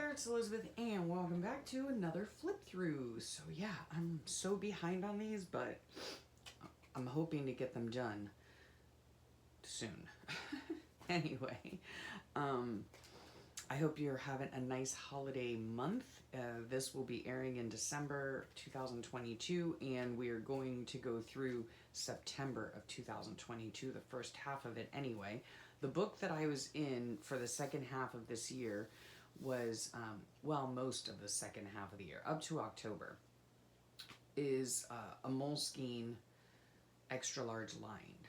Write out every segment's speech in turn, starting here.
there, it's Elizabeth, and welcome back to another flip through. So yeah, I'm so behind on these, but I'm hoping to get them done soon. Anyway, um, I hope you're having a nice holiday month. This will be airing in December 2022, and we are going to go through September of 2022, the first half of it anyway. The book that I was in for the second half of this year was, most of the second half of the year, up to October, is a Moleskine extra large lined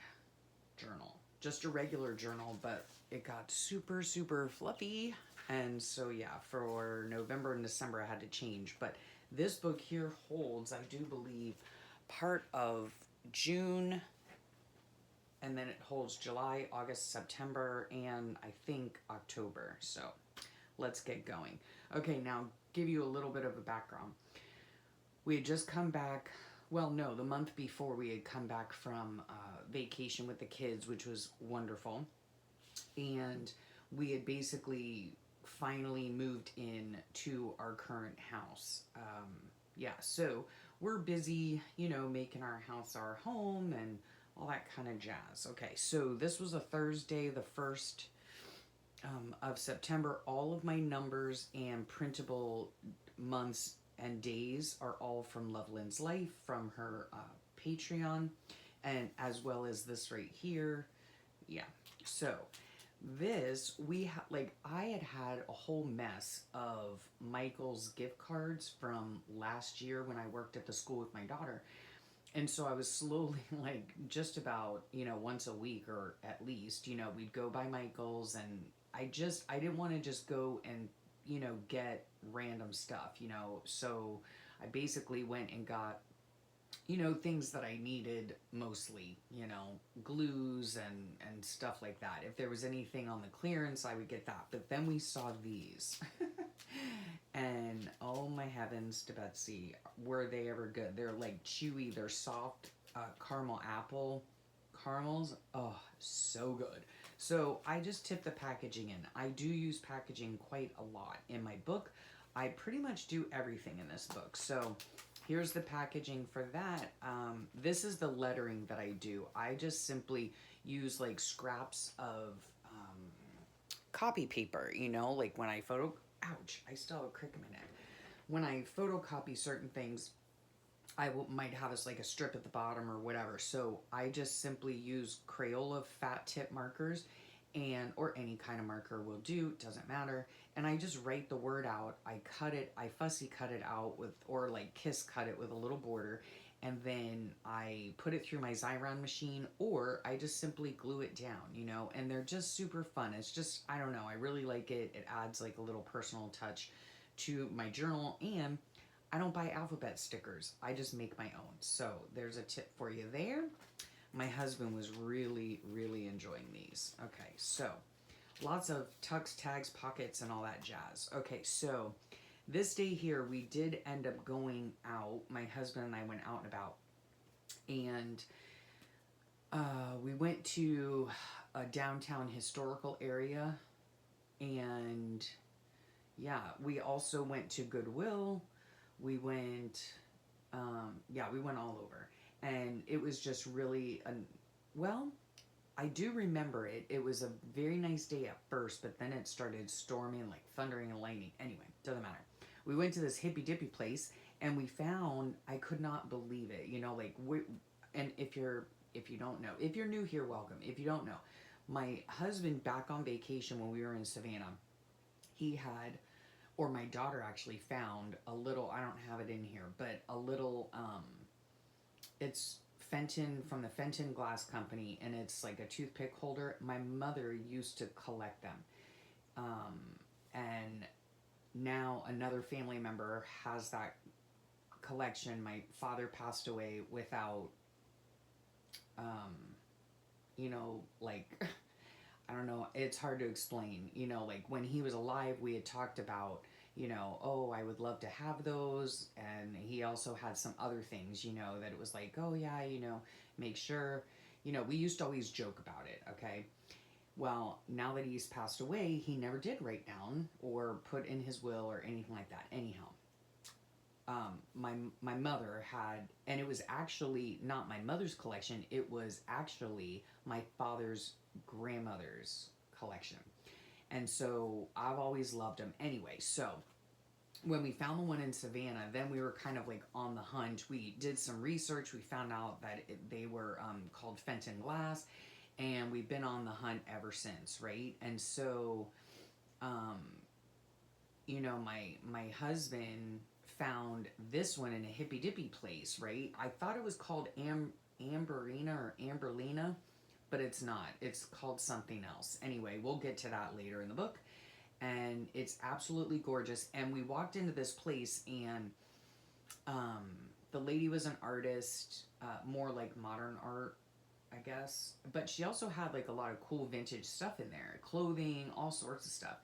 journal. Just a regular journal, but it got super, super fluffy. And so, yeah, for November and December, I had to change. But this book here holds, I do believe, part of June, and then it holds July, August, September, and I think October. So let's get going. Okay, now give you a little bit of a background. We had just come back, well, no, the month before we had come back from vacation with the kids, which was wonderful. And we had basically finally moved in to our current house. So we're busy, making our house our home and all that kind of jazz. Okay, so this was a Thursday, the 1st of September. All of my numbers and printable months and days are all from Loveland's Life, from her Patreon, and as well as this right here. Yeah, so this, I had a whole mess of Michael's gift cards from last year when I worked at the school with my daughter. And so I was slowly, just about, once a week, or at least, we'd go by Michael's, and I didn't want to just go and, get random stuff, so I basically went and got, things that I needed mostly, glues and stuff like that. If there was anything on the clearance, I would get that. But then we saw these. And oh my heavens to Betsy, were they ever good? They're like chewy, they're soft caramel apple caramels. Oh, so good. So I just tip the packaging in. I do use packaging quite a lot in my book. I pretty much do everything in this book. So here's the packaging for that. This is the lettering that I do. I just simply use scraps of copy paper, like when I ouch, I still have a crick in my neck. When I photocopy certain things, might have a strip at the bottom or whatever. So I just simply use Crayola fat tip markers, or any kind of marker will do, doesn't matter. And I just write the word out. I fussy cut it out with, or kiss cut it with a little border. And then I put it through my Xyron machine, or I just simply glue it down, and they're just super fun. It's just, I don't know, I really like it. It adds a little personal touch to my journal, and I don't buy alphabet stickers. I just make my own. So there's a tip for you there. My husband was really, really enjoying these. Okay, so lots of tucks, tags, pockets, and all that jazz. Okay, so this day here, we did end up going out. My husband and I went out and about. And we went to a downtown historical area. And yeah, we also went to Goodwill. We went, we went all over. And it was just really, I do remember it. It was a very nice day at first, but then it started storming, thundering and lightning. Anyway, doesn't matter. We went to this hippy dippy place, and we found, I could not believe it, and if you don't know, if you're new here, welcome. If you don't know, my husband, back on vacation when we were in Savannah, he had, or my daughter actually found a little, I don't have it in here, but a little, it's Fenton, from the Fenton Glass Company, and it's like a toothpick holder. My mother used to collect them. And now another family member has that collection. My father passed away without, I don't know, it's hard to explain. When he was alive, we had talked about, oh, I would love to have those. And he also had some other things, that it was oh yeah, make sure, we used to always joke about it, okay? Well, now that he's passed away, he never did write down or put in his will or anything like that. Anyhow, my mother had, and it was actually not my mother's collection. It was actually my father's grandmother's collection, and so I've always loved them. Anyway, so when we found the one in Savannah, then we were kind of like on the hunt. We did some research. We found out that they were called Fenton glass, and we've been on the hunt ever since, right? And so, um, my husband found this one in a hippy dippy place, right? I thought it was called Amberina or Amberlina, but it's not. It's called something else. Anyway, we'll get to that later in the book. And it's absolutely gorgeous. And we walked into this place, and um, the lady was an artist, more like modern art, I guess. But she also had like a lot of cool vintage stuff in there, clothing, all sorts of stuff.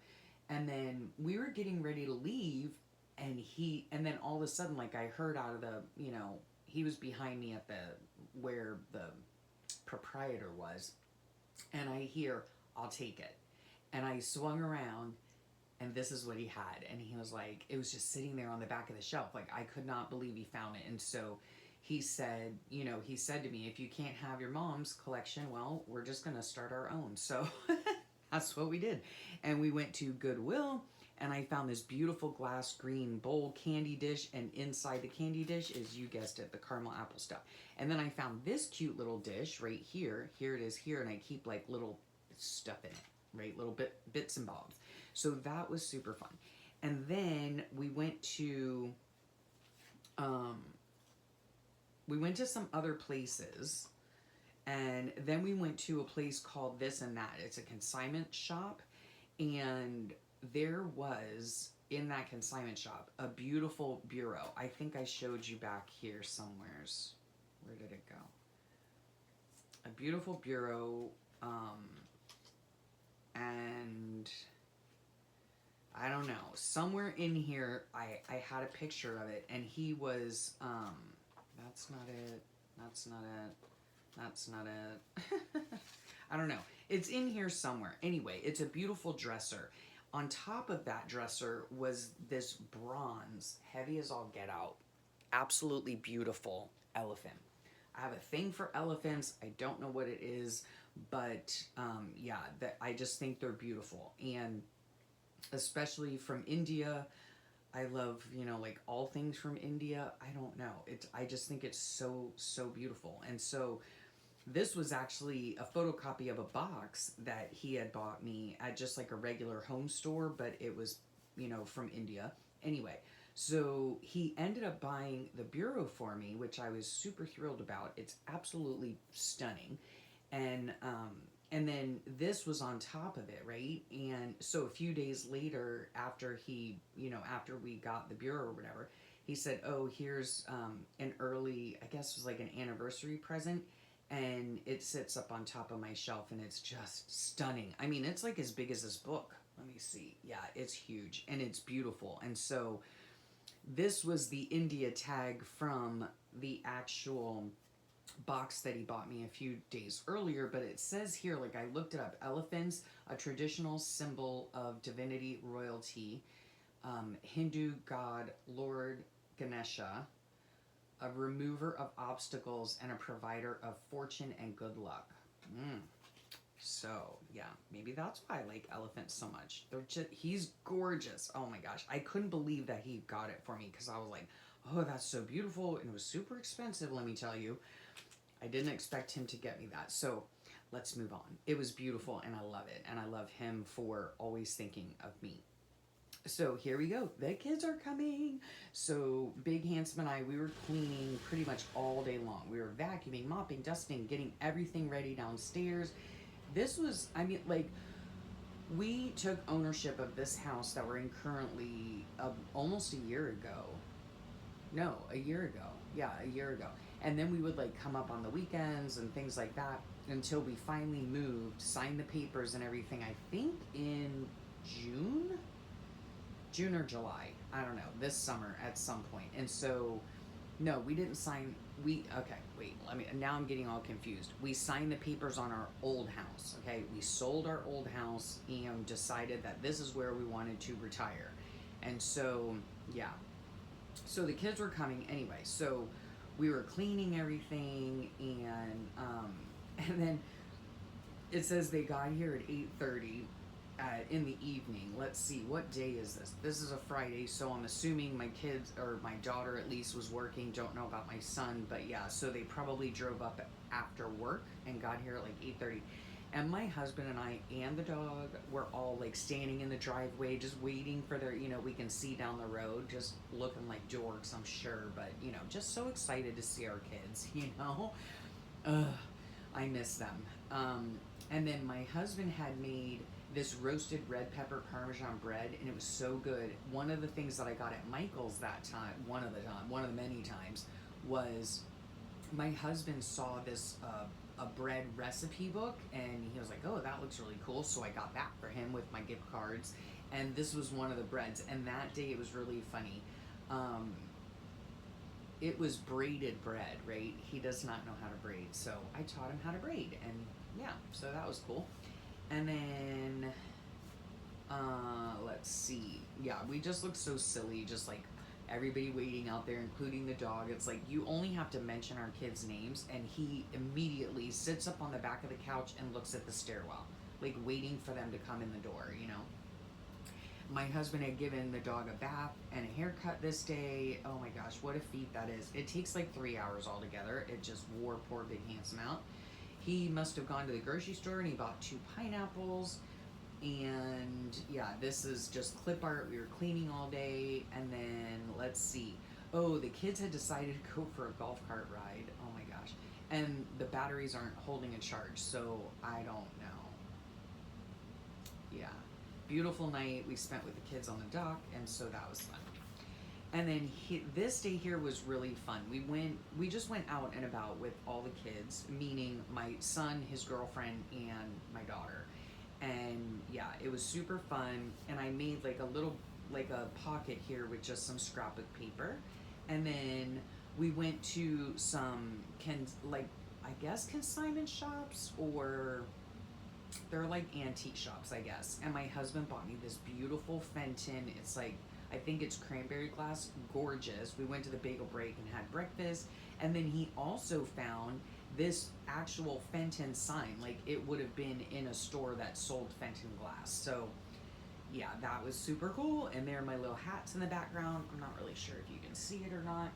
And then we were getting ready to leave, and then all of a sudden, like I heard out of the, he was behind me at where the proprietor was, and I hear, "I'll take it." And I swung around, and this is what he had. And he was like, it was just sitting there on the back of the shelf. Like, I could not believe he found it. And so he said, he said to me, if you can't have your mom's collection, well, we're just going to start our own. So that's what we did. And we went to Goodwill, and I found this beautiful glass green bowl candy dish. And inside the candy dish is, you guessed it, the caramel apple stuff. And then I found this cute little dish right here. Here it is here. And I keep like little stuff in it. Right, little bits and bobs. So that was super fun. And then we went to some other places, and then we went to a place called This and That. It's a consignment shop, and there was in that consignment shop a beautiful bureau. I think I showed you back here somewheres. Where did it go? A beautiful bureau. And I don't know, somewhere in here I had a picture of it, and he was that's not it, that's not it. I don't know, it's in here somewhere. Anyway, it's a beautiful dresser. On top of that dresser was this bronze, heavy as all get out, absolutely beautiful elephant. I have a thing for elephants. I don't know what it is, but yeah, I just think they're beautiful. And especially from India, I love, like all things from India. I don't know. I just think it's so, so beautiful. And so this was actually a photocopy of a box that he had bought me at just like a regular home store, but it was, from India. Anyway, so he ended up buying the bureau for me, which I was super thrilled about. It's absolutely stunning. And then this was on top of it, right? And so a few days later, after after we got the bureau or whatever, he said, "Oh, here's an early, I guess it was like an anniversary present." And it sits up on top of my shelf, and it's just stunning. I mean, it's like as big as this book. Let me see. Yeah, it's huge, and it's beautiful. And so this was the India tag from the actual box that he bought me a few days earlier, but it says here, like I looked it up, elephants, a traditional symbol of divinity, royalty, Hindu god Lord Ganesha, a remover of obstacles, and a provider of fortune and good luck. So yeah, maybe that's why I like elephants so much. He's gorgeous. Oh my gosh, I couldn't believe that he got it for me, because I was like, oh, that's so beautiful, and it was super expensive, let me tell you. I didn't expect him to get me that. So let's move on. It was beautiful, and I love it, and I love him for always thinking of me. So here we go. The kids are coming. So Big Handsome and I, we were cleaning pretty much all day long. We were vacuuming, mopping, dusting, getting everything ready downstairs. This was, we took ownership of this house that we're in currently almost a year ago. No, a year ago. Yeah, a year ago. And then we would like come up on the weekends and things like that until we finally moved, signed the papers and everything, I think in June or July. I don't know, this summer at some point. And so, no, we didn't sign okay, wait, now I'm getting all confused. We signed the papers on our old house, okay? We sold our old house and decided that this is where we wanted to retire. And so, yeah. So the kids were coming anyway. So we were cleaning everything, and then it says they got here at 8:30 in the evening. Let's see, what day is this? This is a Friday, so I'm assuming my kids, or my daughter at least, was working. Don't know about my son, but yeah, so they probably drove up after work and got here at like 8:30. And my husband and I and the dog were all like standing in the driveway just waiting for their, we can see down the road, just looking like dorks, I'm sure, but just so excited to see our kids, Ugh, I miss them. And then my husband had made this roasted red pepper Parmesan bread, and it was so good. One of the things that I got at Michael's that time, one of the many times, was my husband saw this a bread recipe book, and he was like, "Oh, that looks really cool." So I got that for him with my gift cards, and this was one of the breads. And that day it was really funny. It was braided bread, right? He does not know how to braid, so I taught him how to braid, and yeah, so that was cool. And then, let's see. Yeah, we just looked so silly, just like everybody waiting out there, including the dog. It's like you only have to mention our kids' names, and he immediately sits up on the back of the couch and looks at the stairwell, like waiting for them to come in the door, My husband had given the dog a bath and a haircut this day. Oh my gosh, what a feat that is. It takes like 3 hours altogether. It just wore poor Big Handsome out. He must have gone to the grocery store and he bought 2 pineapples. And yeah, this is just clip art. We were cleaning all day. And then let's see. Oh, the kids had decided to go for a golf cart ride. Oh my gosh. And the batteries aren't holding a charge, so I don't know. Yeah. Beautiful night we spent with the kids on the dock, and so that was fun. And then this day here was really fun. We just went out and about with all the kids, meaning my son, his girlfriend, and my daughter. And yeah, it was super fun. And I made like a pocket here with just some scrapbook paper. And then we went to some I guess consignment shops, or they're like antique shops, I guess. And my husband bought me this beautiful Fenton. It's like, I think it's cranberry glass, gorgeous. We went to the bagel break and had breakfast. And then he also found this actual Fenton sign, like it would have been in a store that sold Fenton glass. So yeah, that was super cool. And there are my little hats in the background. I'm not really sure if you can see it or not.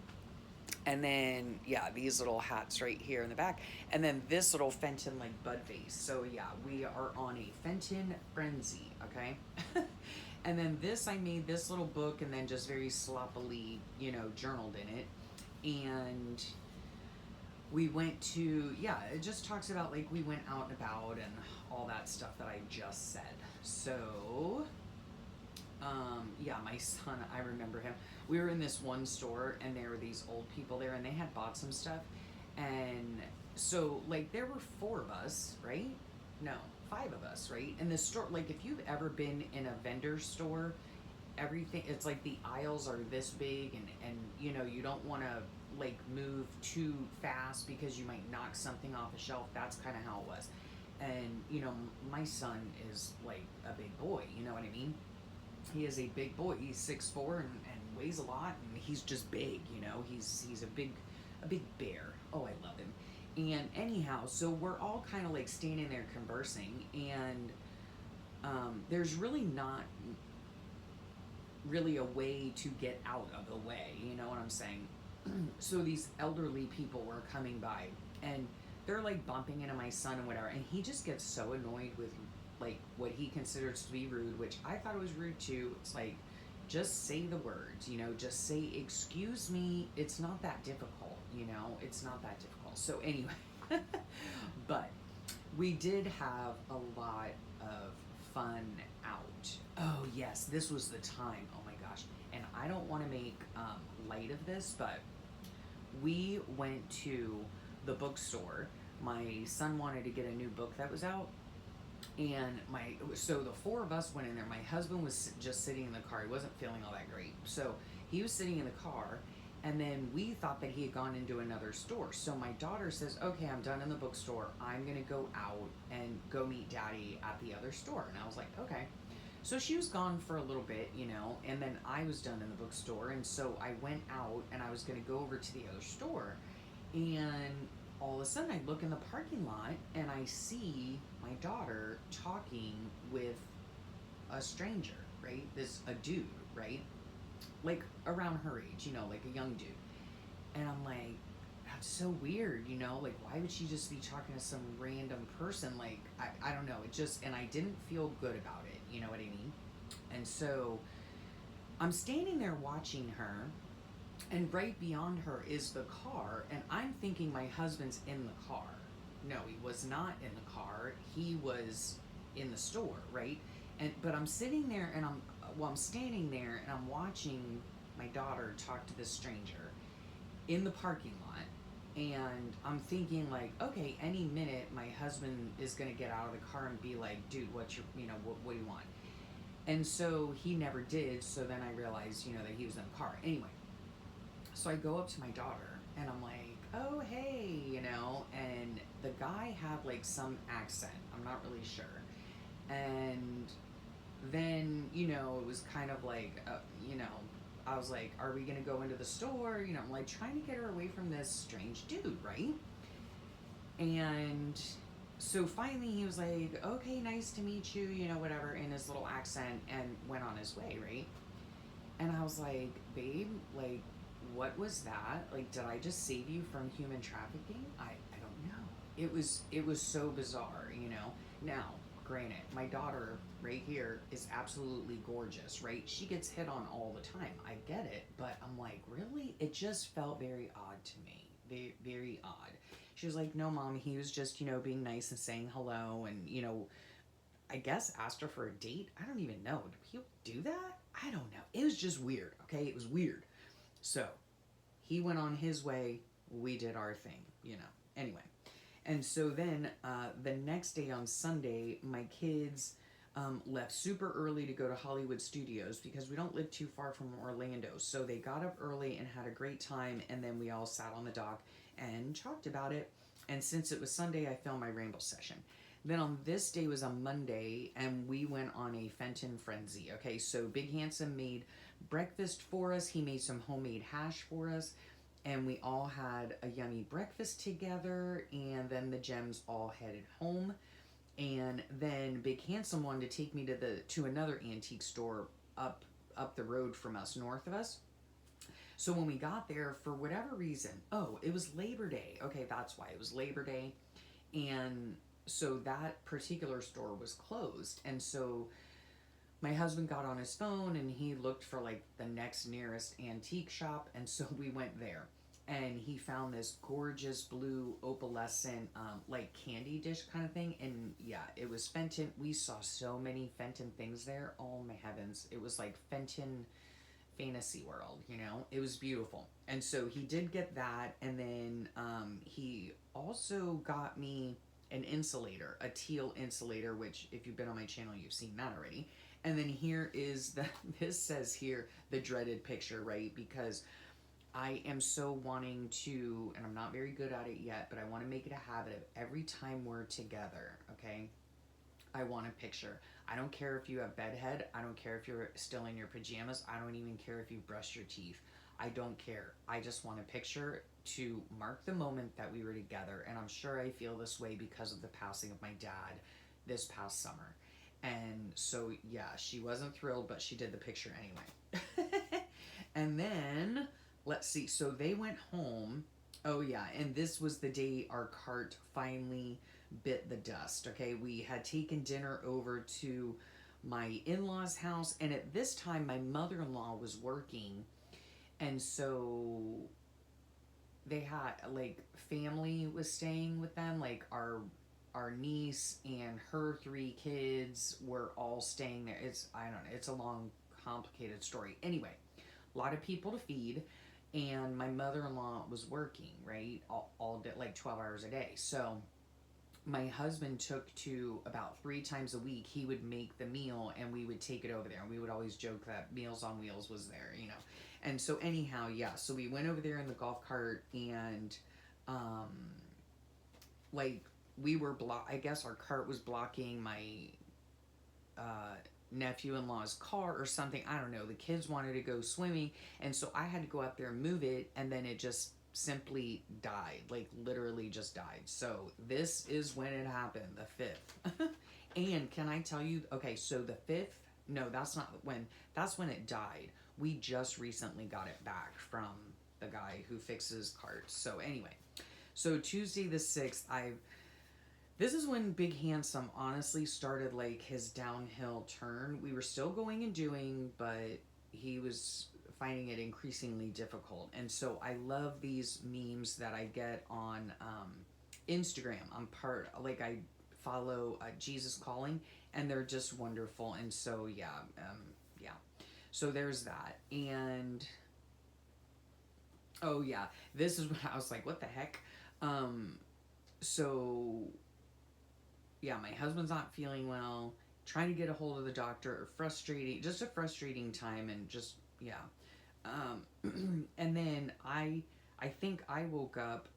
And then, yeah, these little hats right here in the back. And then this little Fenton, like, bud vase. So, yeah, we are on a Fenton frenzy, okay? And then this, I made this little book and then just very sloppily, journaled in it. And we went to, yeah, it just talks about, like, we went out and about and all that stuff that I just said. So, yeah, my son, I remember him. We were in this one store, and there were these old people there, and they had bought some stuff. And so, like, there were 4 of us, right? No, 5 of us, right? And the store, like, if you've ever been in a vendor store, everything, it's like the aisles are this big, and you don't want to, like, move too fast because you might knock something off a shelf. That's kind of how it was. And, my son is, like, a big boy, you know what I mean? He is a big boy. He's 6'4" and weighs a lot, and he's just big, he's a big bear. Oh, I love him. And anyhow, so we're all kind of like standing there conversing, and there's really not really a way to get out of the way, you know what I'm saying? So these elderly people were coming by, and they're like bumping into my son and whatever, and he just gets so annoyed with like what he considers to be rude, which I thought it was rude too. It's like, just say the words, just say, excuse me. It's not that difficult, it's not that difficult. So anyway, but we did have a lot of fun out. Oh yes, this was the time. Oh my gosh. And I don't want to make light of this, but we went to the bookstore. My son wanted to get a new book that was out. And so the 4 of us went in there. My husband was just sitting in the car. He wasn't feeling all that great. So he was sitting in the car, And then we thought that he had gone into another store. So my daughter says, okay, I'm done in the bookstore. I'm going to go out and go meet daddy at the other store. And I was like, okay. So she was gone for a little bit, you know, and then I was done in the bookstore. And so I went out and I was going to go over to the other store. And all of a sudden I look in the parking lot and I see my daughter talking with a stranger, right? A dude, right? Like around her age, you know, like a young dude. And I'm like, that's so weird, you know, like why would she just be talking to some random person? Like, I don't know, it just, and I didn't feel good about it, you know what I mean? And so I'm standing there watching her, and right beyond her is the car, and I'm thinking my husband's in the car. No, he was not in the car. He was in the store, right? And but I'm sitting there and I'm standing there and I'm watching my daughter talk to this stranger in the parking lot, and I'm thinking like, okay, any minute my husband is gonna get out of the car and be like, dude, what's your, you know, what do you want? And so he never did. So then I realized, you know, that he was in the car anyway. So I go up to my daughter and I'm like, oh, hey, you know, and the guy had like some accent. I'm not really sure. And then, you know, it was kind of like, you know, I was like, are we going to go into the store? You know, I'm like trying to get her away from this strange dude, right? And so finally he was like, okay, nice to meet you, you know, whatever, in his little accent, and went on his way, right? And I was like, babe, like, what was that? Like, did I just save you from human trafficking? I don't know. It was so bizarre, you know. Now, granted, my daughter right here is absolutely gorgeous, right? She gets hit on all the time. I get it, but I'm like, really? It just felt very odd to me. Very, very odd. She was like, no, mom, he was just, you know, being nice and saying hello, and, you know, I guess asked her for a date. I don't even know. Do people do that? I don't know. It was just weird, okay? It was weird. So he went on his way. We did our thing, you know. Anyway. And so then the next day on Sunday, my kids left super early to go to Hollywood Studios because we don't live too far from Orlando. So they got up early and had a great time. And then we all sat on the dock and talked about it. And since it was Sunday, I filmed my rainbow session. Then on this day was a Monday, and we went on a Fenton frenzy. Okay, so Big Handsome made breakfast for us. He made some homemade hash for us, and we all had a yummy breakfast together. And then the Gems all headed home, and then Big Handsome wanted to take me to another antique store up the road from us, north of us. So when we got there, for whatever reason, oh, it was Labor Day. Okay, that's why it was Labor Day, and so that particular store was closed. And so my husband got on his phone and he looked for like the next nearest antique shop, and so we went there, and he found this gorgeous blue opalescent like candy dish kind of thing. And yeah, it was Fenton. We saw so many Fenton things there. Oh my heavens, it was like Fenton fantasy world, you know. It was beautiful. And so he did get that, and then he also got me an insulator, a teal insulator, which if you've been on my channel, you've seen that already. And then here is this says here, the dreaded picture, right? Because I am so wanting to, and I'm not very good at it yet, but I want to make it a habit of every time we're together, okay? I want a picture. I don't care if you have bedhead. I don't care if you're still in your pajamas. I don't even care if you brush your teeth. I don't care. I just want a picture to mark the moment that we were together. And I'm sure I feel this way because of the passing of my dad this past summer. And so, yeah, she wasn't thrilled, but she did the picture anyway. And then, let's see. So they went home. Oh, yeah. And this was the day our cart finally bit the dust. Okay, we had taken dinner over to my in-laws' house, and at this time my mother-in-law was working, and so they had like family was staying with them, like our niece and her three kids were all staying there. It's, I don't know, it's a long complicated story. Anyway, a lot of people to feed, and my mother-in-law was working, right, all day, like 12 hours a day. So my husband took to about 3 times a week. He would make the meal and we would take it over there. And we would always joke that Meals on Wheels was there, you know. And so anyhow, yeah, so we went over there in the golf cart and um like we were I guess our cart was blocking my uh nephew-in-law's car or something. I don't know. The kids wanted to go swimming, and so I had to go out there and move it, and then it just simply died, like literally just died. So this is when it happened, the 5th. And can I tell you, okay, so the 5th, no, that's when it died. We just recently got it back from the guy who fixes carts. So anyway, so Tuesday the 6th, this is when Big Handsome honestly started like his downhill turn. We were still going and doing, but he was finding it increasingly difficult. And so I love these memes that I get on Instagram. I follow Jesus Calling, and they're just wonderful. And so, yeah. So there's that. And, oh, yeah. This is when I was like, what the heck? So, yeah, my husband's not feeling well. Trying to get a hold of the doctor. Just a frustrating time, and just, yeah. And then I think I woke up,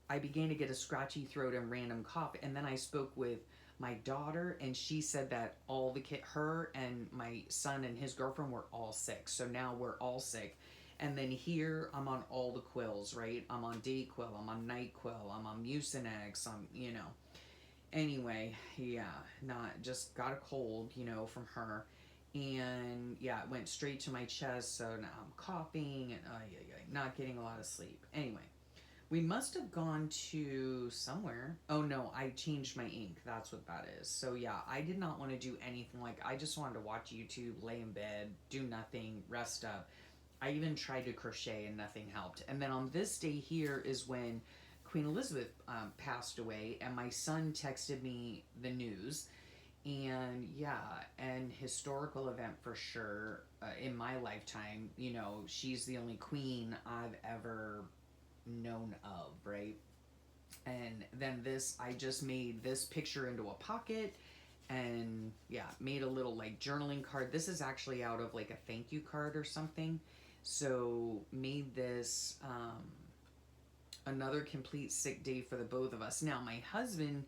I began to get a scratchy throat and random cough, and then I spoke with my daughter, and she said that her and my son and his girlfriend were all sick. So now we're all sick. And then here I'm on all the quills, right? I'm on Dayquil, I'm on NyQuil, I'm on Mucinex, Anyway, yeah, not just got a cold, from her. And yeah, it went straight to my chest, so now I'm coughing and not getting a lot of sleep. Anyway, we must have gone to somewhere. Oh no, I changed my ink. That's what that is. So yeah, I did not want to do anything. Like, I just wanted to watch YouTube, lay in bed, do nothing, rest up. I even tried to crochet and nothing helped. And then on this day here is when Queen Elizabeth passed away, and my son texted me the news. And yeah, an historical event for sure in my lifetime. She's the only queen I've ever known of, right? And then I just made this picture into a pocket, and yeah, made a little like journaling card. This is actually out of like a thank you card or something. So made this another complete sick day for the both of us. Now my husband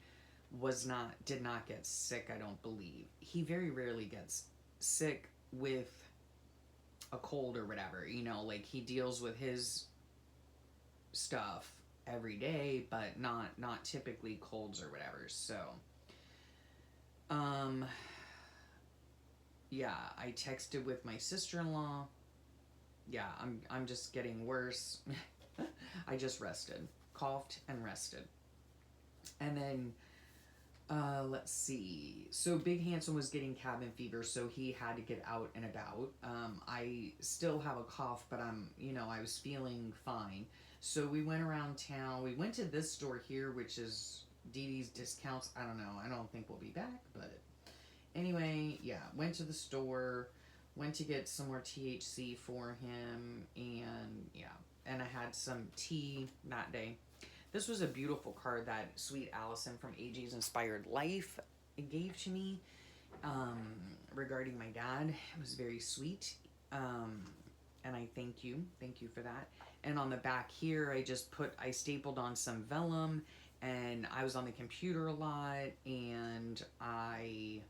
did not get sick, I don't believe. He very rarely gets sick with a cold or whatever, like he deals with his stuff every day, but not typically colds or whatever. So yeah, I texted with my sister-in-law. Yeah, I'm just getting worse. I just rested, coughed and rested. And then let's see. So Big Handsome was getting cabin fever, so he had to get out and about. I still have a cough, but I was feeling fine. So we went around town. We went to this store here, which is Dee Dee's Discounts. I don't know. I don't think we'll be back, but anyway, yeah. Went to the store. Went to get some more THC for him, and yeah. And I had some tea that day. This was a beautiful card that Sweet Allison from AJ's Inspired Life gave to me regarding my dad. It was very sweet. And I thank you. Thank you for that. And on the back here, I stapled on some vellum, and I was on the computer a lot, and I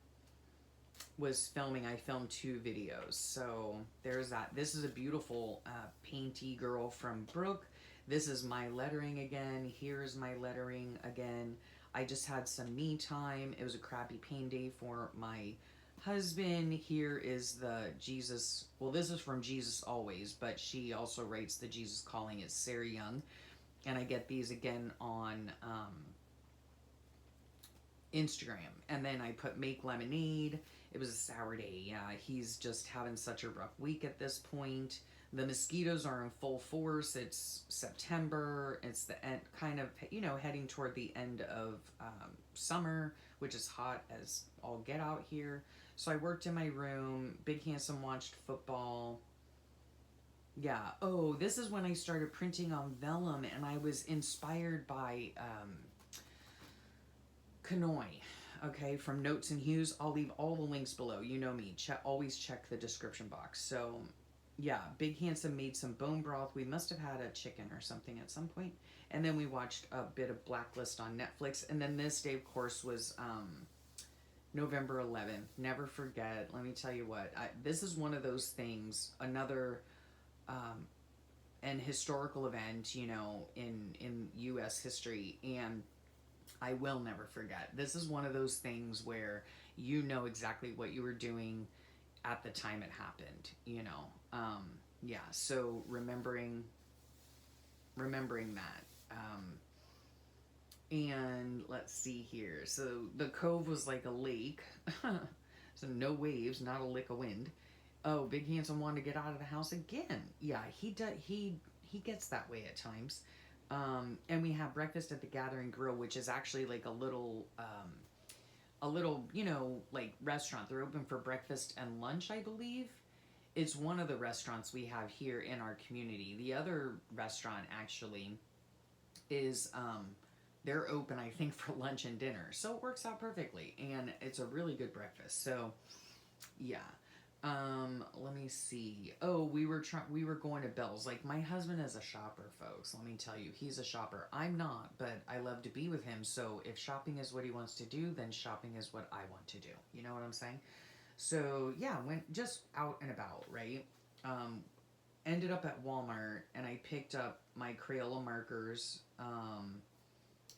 was filming. I filmed 2 videos. So there's that. This is a beautiful painty girl from Brooke. This is my lettering again. Here's my lettering again. I just had some me time. It was a crappy pain day for my husband. Here is the Jesus. Well, this is from Jesus Always, but she also writes the Jesus Calling. It's Sarah Young. And I get these again on Instagram. And then I put Make Lemonade. It was a sour day. Yeah, he's just having such a rough week at this point. The mosquitoes are in full force. It's September. It's the end, kind of, heading toward the end of summer, which is hot as all get out here. So I worked in my room. Big Handsome watched football. Yeah. Oh, this is when I started printing on vellum, and I was inspired by Kanoi, okay, from Notes and Hues. I'll leave all the links below. You know me. Always check the description box. So, yeah, Big Handsome made some bone broth. We must have had a chicken or something at some point. And then we watched a bit of Blacklist on Netflix. And then this day, of course, was November 11th. Never forget. Let me tell you what. This is one of those things, another an historical event, you know, in U.S. history. And I will never forget. This is one of those things where you know exactly what you were doing at the time it happened, you know. Yeah, so remembering that. And let's see here. So the cove was like a lake. So no waves, not a lick of wind. Oh, Big Handsome wanted to get out of the house again. Yeah, he does. He gets that way at times. And we have breakfast at the Gathering Grill, which is actually like a little, you know, like restaurant. They're open for breakfast and lunch, I believe. It's one of the restaurants we have here in our community. The other restaurant actually is they're open, I think, for lunch and dinner. So it works out perfectly, and it's a really good breakfast. So yeah. Let me see. Oh, we were going to Bell's. Like, my husband is a shopper, folks. Let me tell you, he's a shopper. I'm not, but I love to be with him. So if shopping is what he wants to do, then shopping is what I want to do. You know what I'm saying? So yeah, went just out and about, right? Ended up at Walmart, and I picked up my Crayola markers,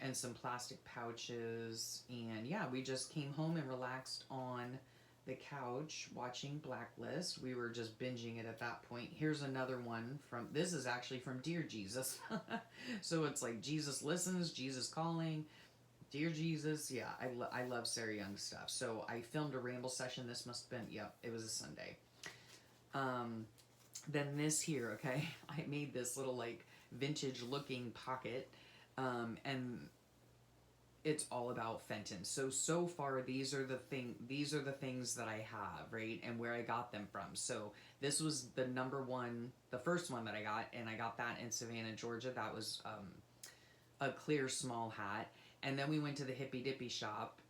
and some plastic pouches, and yeah, we just came home and relaxed on the couch watching Blacklist. We were just binging it at that point. Here's another one this is actually from Dear Jesus. So it's like Jesus Listens, Jesus Calling, Dear Jesus. Yeah, I love Sarah Young stuff. So I filmed a ramble session. This must have been, yep, it was a Sunday. Then this here, okay, I made this little like vintage looking pocket, and it's all about Fenton. So far these are the things that I have, right, and where I got them from. So this was the first one that I got, and I got that in Savannah, Georgia. That was a clear small hat. And then we went to the Hippy Dippy shop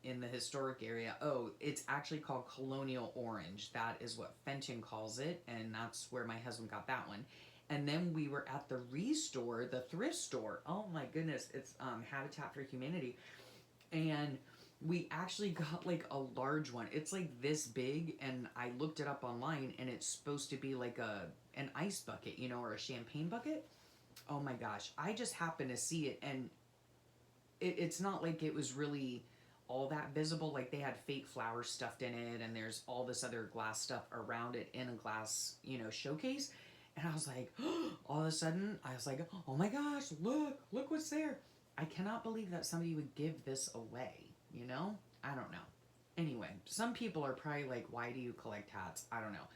in the historic area. Oh, it's actually called Colonial Orange. That is what Fenton calls it, and that's where my husband got that one. And then we were at the Restore, the thrift store. Oh my goodness, it's Habitat for Humanity. And we actually got like a large one. It's like this big, and I looked it up online, and it's supposed to be like an ice bucket, you know, or a champagne bucket. Oh my gosh, I just happened to see it, and it's not like it was really all that visible. Like, they had fake flowers stuffed in it, and there's all this other glass stuff around it in a glass, you know, showcase. And I was like, all of a sudden, I was like, oh my gosh, look what's there. I cannot believe that somebody would give this away, you know? I don't know. Anyway, some people are probably like, why do you collect hats? I don't know.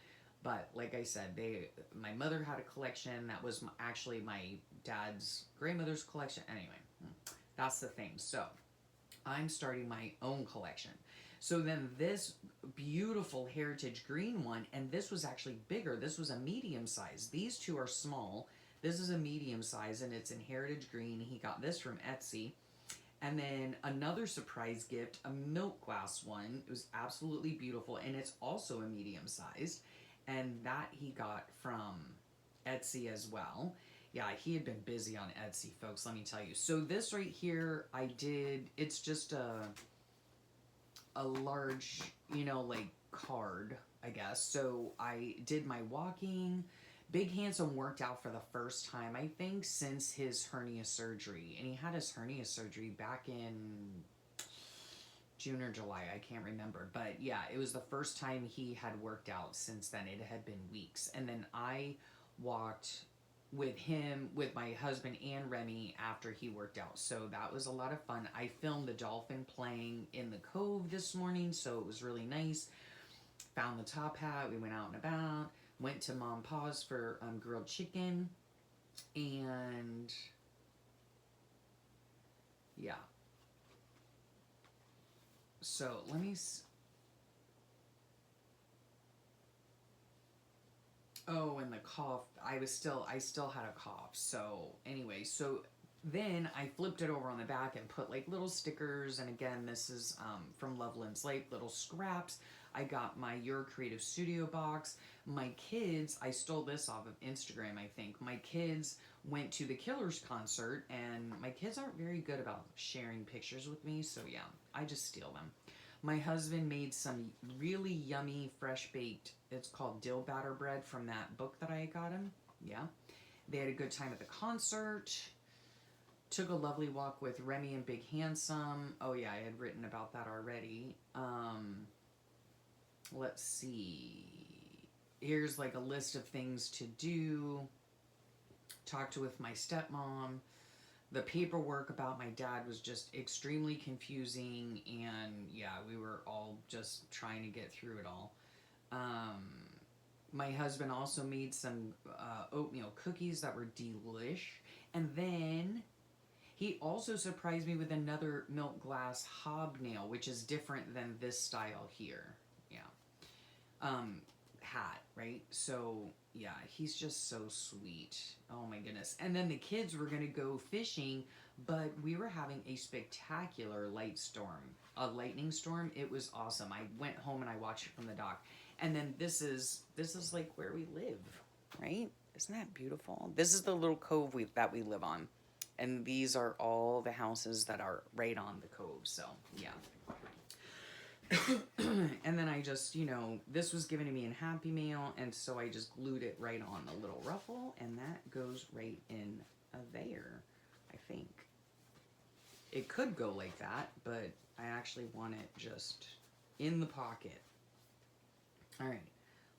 But like I said, my mother had a collection that was actually my dad's grandmother's collection. Anyway, that's the thing. So I'm starting my own collection. So then this beautiful heritage green one, and this was actually bigger. This was a medium size. These two are small. This is a medium size, and it's in heritage green. He got this from Etsy. And then another surprise gift, a milk glass one. It was absolutely beautiful, and it's also a medium size. And that he got from Etsy as well. Yeah, he had been busy on Etsy, folks, let me tell you. So this right here, it's just a large, you know, like card, I guess. So I did my walking. Big Handsome worked out for the first time, I think, since his hernia surgery. And he had his hernia surgery back in June or July, I can't remember. But yeah, it was the first time he had worked out since then. It had been weeks. And then I walked with him, with my husband and Remy after he worked out. So that was a lot of fun. I filmed the dolphin playing in the cove this morning, so it was really nice. Found the top hat. We went out and about. Went to Mom Pa's for grilled chicken. And yeah. So let me... Oh, and the cough. I still had a cough. So anyway, so Then I flipped it over on the back and put like little stickers. And again, this is from Loveland's Light, little scraps. I got my Your Creative Studio box. My kids, I stole this off of Instagram, I think. My kids went to the Killers concert, and my kids aren't very good about sharing pictures with me, so yeah, I just steal them. My husband made some really yummy fresh baked, it's called dill batter bread from that book that I got him. Yeah. They had a good time at the concert. Took a lovely walk with Remy and Big Handsome. Oh yeah, I had written about that already. Let's see. Here's like a list of things to do. Talked with my stepmom. The paperwork about my dad was just extremely confusing, and yeah, we were all just trying to get through it all. My husband also made some oatmeal cookies that were delish, and then he also surprised me with another milk glass hobnail, which is different than this style here. Yeah. Hat, right? So, yeah, he's just so sweet. Oh my goodness. And then the kids were going to go fishing, but we were having a spectacular lightning storm. It was awesome. I went home and I watched it from the dock. And then this is like where we live, right? Isn't that beautiful? This is the little cove that we live on. And these are all the houses that are right on the cove. So, yeah. And then I just, this was given to me in Happy Mail, and so I just glued it right on the little ruffle, and that goes right in there, I think. It could go like that, but I actually want it just in the pocket. All right,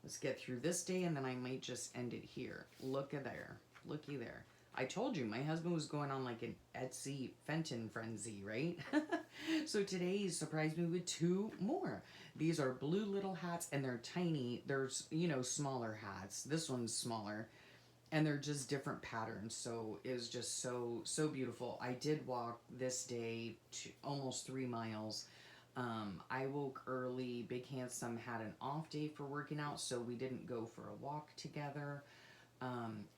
let's get through this day, and then I might just end it here. Look at there. Looky there. I told you, my husband was going on like an Etsy Fenton frenzy, right? So today he surprised me with 2 more. These are blue little hats, and they're tiny. They're, smaller hats. This one's smaller, and they're just different patterns. So it was just so, so beautiful. I did walk this day to almost 3 miles. I woke early. Big Handsome had an off day for working out, so we didn't go for a walk together.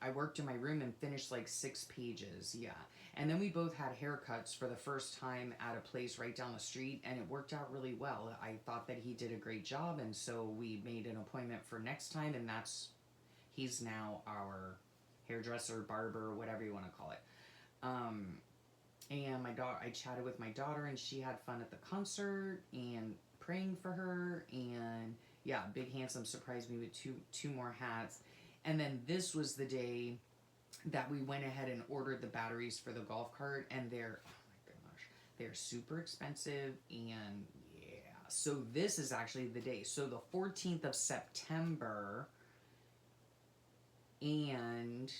I worked in my room and finished like 6 pages, yeah. And then we both had haircuts for the first time at a place right down the street, and it worked out really well. I thought that he did a great job, and so we made an appointment for next time, and he's now our hairdresser, barber, whatever you want to call it. And I chatted with my daughter, and she had fun at the concert, and praying for her, and yeah, Big Handsome surprised me with two more hats. And then this was the day that we went ahead and ordered the batteries for the golf cart, and they're, oh my gosh, they're super expensive, and yeah. So this is actually the day. So the 14th of September, and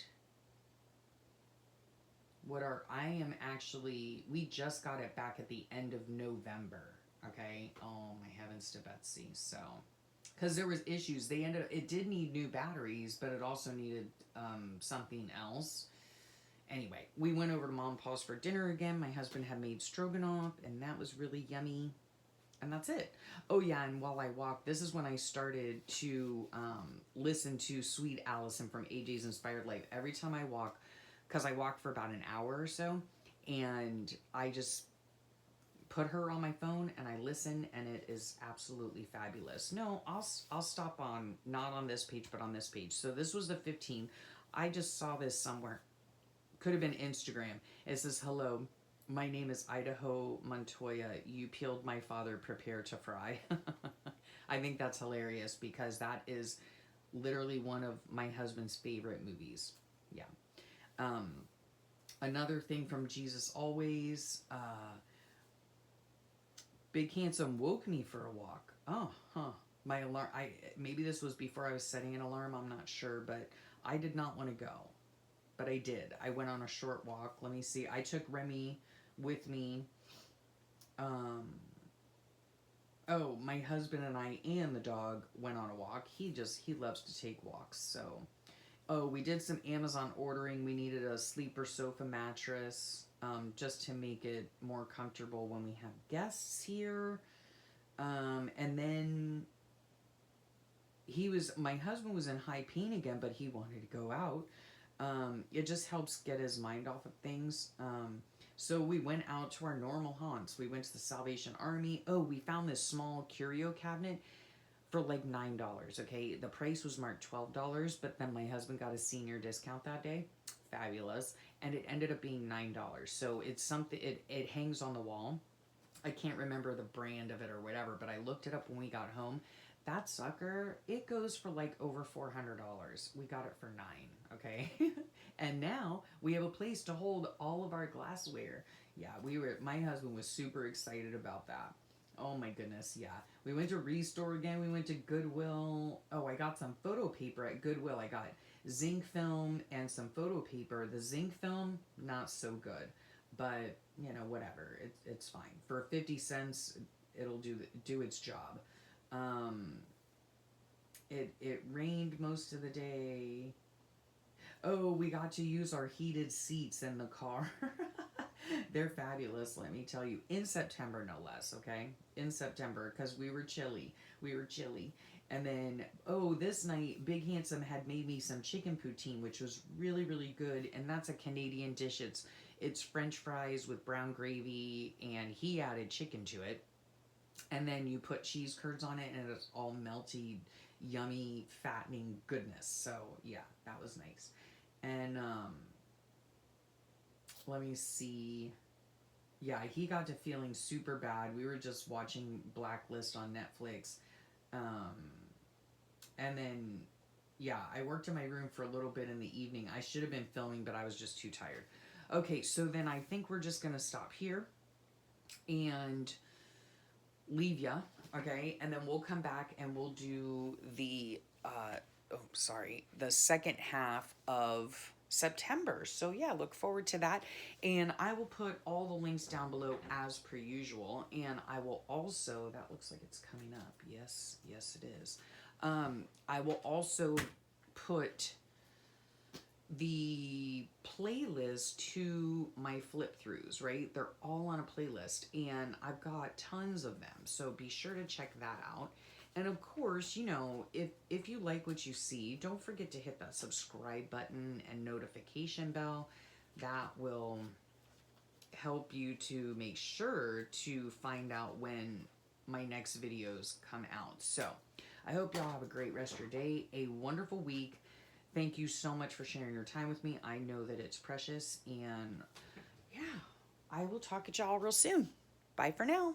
we just got it back at the end of November, okay? Oh my heavens to Betsy, so... Because there was issues. It did need new batteries, but it also needed something else. Anyway, we went over to Mom and Pa's for dinner again. My husband had made stroganoff, and that was really yummy. And that's it. Oh yeah, and while I walked, this is when I started to listen to Sweet Allison from AJ's Inspired Life. Every time I walk, because I walked for about an hour or so, and I just put her on my phone and I listen, and it is absolutely fabulous. No, I'll stop on, not on this page, but on this page. So this was the 15th. I just saw this somewhere. Could have been Instagram. It says, hello, my name is Idaho Montoya. You peeled my father, prepare to fry. I think that's hilarious because that is literally one of my husband's favorite movies. Yeah. Another thing from Jesus Always, Big Handsome woke me for a walk. Oh, huh. My alarm, maybe this was before I was setting an alarm, I'm not sure, but I did not want to go. But I did. I went on a short walk. Let me see. I took Remy with me. My husband and I and the dog went on a walk. He loves to take walks, so. Oh, we did some Amazon ordering. We needed a sleeper sofa mattress. Just to make it more comfortable when we have guests here. And then my husband was in high pain again, but he wanted to go out. It just helps get his mind off of things. So we went out to our normal haunts. We went to the Salvation Army. Oh, we found this small curio cabinet for like $9. Okay, the price was marked $12, but then my husband got a senior discount that day. Fabulous. And it ended up being $9. So it's something, it hangs on the wall. I can't remember the brand of it or whatever, but I looked it up when we got home. That sucker, it goes for like over $400. We got it for $9, okay? And now we have a place to hold all of our glassware. Yeah, my husband was super excited about that. Oh my goodness, yeah. We went to Restore again. We went to Goodwill. Oh, I got some photo paper at Goodwill. I got zinc film and some photo paper. The zinc film, not so good. But, you know, whatever. It's fine. For 50 cents, it'll do its job. Um, it rained most of the day. Oh, we got to use our heated seats in the car. They're fabulous, let me tell you. In September, no less, okay? In September, because we were chilly. We were chilly. And then, oh, this night, Big Handsome had made me some chicken poutine, which was really, really good. And that's a Canadian dish. It's French fries with brown gravy, and he added chicken to it. And then you put cheese curds on it, and it's all melty, yummy, fattening goodness. So, yeah, that was nice. And, let me see. Yeah, he got to feeling super bad. We were just watching Blacklist on Netflix. Um, and then, yeah, I worked in my room for a little bit in the evening. I should have been filming, but I was just too tired. Okay, so then I think we're just going to stop here and leave ya, okay? And then we'll come back and we'll do the, the second half of September. So yeah, look forward to that. And I will put all the links down below as per usual. And I will also, that looks like it's coming up. Yes, yes it is. I will also put the playlist to my flip throughs, right? They're all on a playlist and I've got tons of them. So be sure to check that out. And of course, you know, if you like what you see, don't forget to hit that subscribe button and notification bell. That will help you to make sure to find out when my next videos come out. So I hope y'all have a great rest of your day, a wonderful week. Thank you so much for sharing your time with me. I know that it's precious. And yeah, I will talk to y'all real soon. Bye for now.